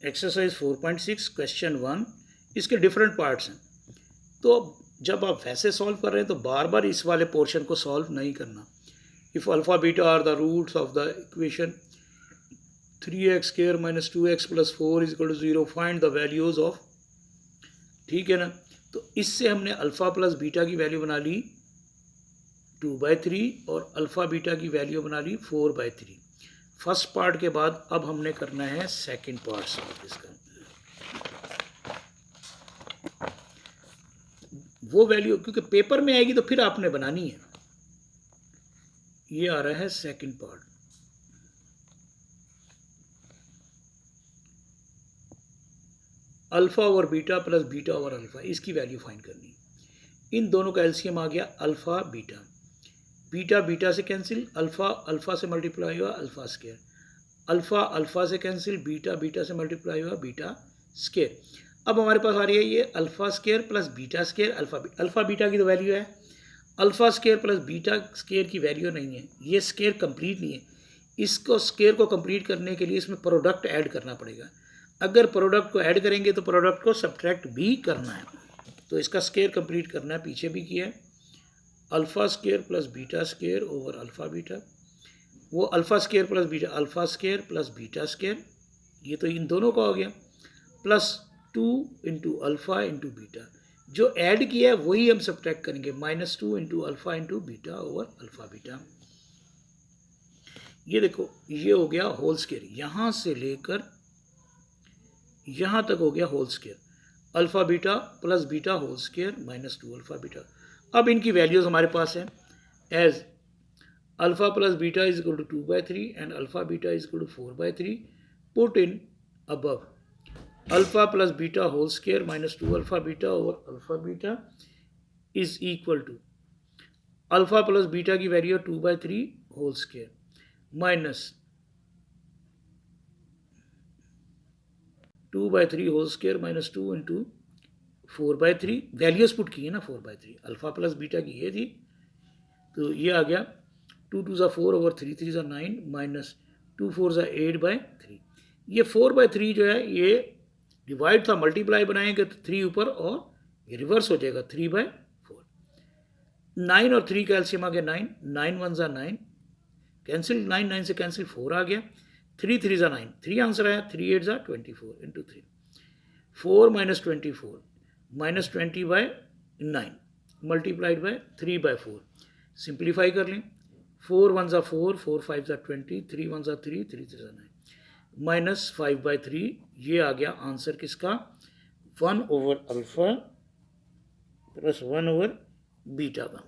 Exercise 4.6 question 1, इसके different parts हैं। तो जब आप वैसे सॉल्व कर रहे हैं तो बार बार इस वाले पोर्शन को सॉल्व नहीं करना। If alpha beta are the roots of the equation 3x square minus 2x plus 4 is equal to 0, find the values of, ठीक है ना। तो इससे हमने अल्फ़ा प्लस बीटा की वैल्यू बना ली 2/3 और अल्फ़ा बीटा की वैल्यू बना ली 4/3 फर्स्ट पार्ट के बाद। अब हमने करना है सेकंड पार्ट सॉल्व इसका। वो वैल्यू क्योंकि पेपर में आएगी तो फिर आपने बनानी है। ये आ रहा है second part. Alpha over beta plus beta over alpha, इसकी वैल्यू फाइंड करनी। इन दोनों का एलसीएम आ गया अल्फा बीटा, बीटा बीटा से कैंसिल, अल्फा अल्फा से मल्टीप्लाई हुआ अल्फा स्क्वायर, अल्फा अल्फा से कैंसिल, बीटा बीटा से मल्टीप्लाई हुआ बीटा स्क्वायर। अब हमारे पास आ रही है ये alpha square plus beta square, alpha beta की तो वैल्यू है, alpha square plus beta square की वैल्यू नहीं है। ये स्क्वायर कंप्लीट नहीं है, इसको स्क्वायर को कंप्लीट करने के लिए इसमें प्रोडक्ट ऐड करना पड़ेगा। अगर प्रोडक्ट को ऐड करेंगे तो प्रोडक्ट को सब्ट्रैक्ट भी करना है। तो इसका स्क्वायर कंप्लीट करना है, पीछे भी किया है। Alpha square plus beta square over alpha beta, वो alpha square plus beta, alpha square plus beta square, ये तो इन दोनों का हो गया, plus 2 into alpha into beta. जो ऐड किया है वही हम सब्ट्रैक्ट करेंगे, -2 into alpha into beta over alpha beta. ये देखो ये हो गया होल स्क्वायर, यहाँ से लेकर यहाँ तक हो गया whole square, alpha beta plus beta whole square -2 alpha beta. अब इनकी वैल्यूज हमारे पास है as alpha plus beta is equal to 2/3 and alpha beta is equal to 4/3। Put in above alpha plus beta whole square -2 alpha beta over alpha beta is equal to alpha plus beta की value 2/3 whole square minus 2/3 whole square -2 into 4/3। Values put की है ना 4/3, alpha plus beta की ये थी, तो ये आ गया 2 2 ज़ा 4 ओवर 3 3 ज़ा 9 माइनस 2 4 ज़ा 8/3। ये 4/3 जो है ये डिवाइड था, मल्टीप्लाई बनाएंगे तो 3 ऊपर और ये रिवर्स हो जाएगा 3/4। 9 और 3 का एलसीएम आ गया 9, 9 1 ज़ा 9 कैंसिल, 9 9 से कैंसिल, 4 आ गया, 3 3 ज़ा 9, 3 आंसर आया, 3 8 ज़ा 24 into 3, 4 minus 24 minus 20/9 multiplied by 3/4। Simplify कर लें, 4 1 ज़ा 4, 4 5 ज़ा 20, 3 1 ज़ा 3, 3 3 ज़ा 9 माइनस 5/3। ये आ गया आंसर किसका, 1 over alpha plus 1 over beta का।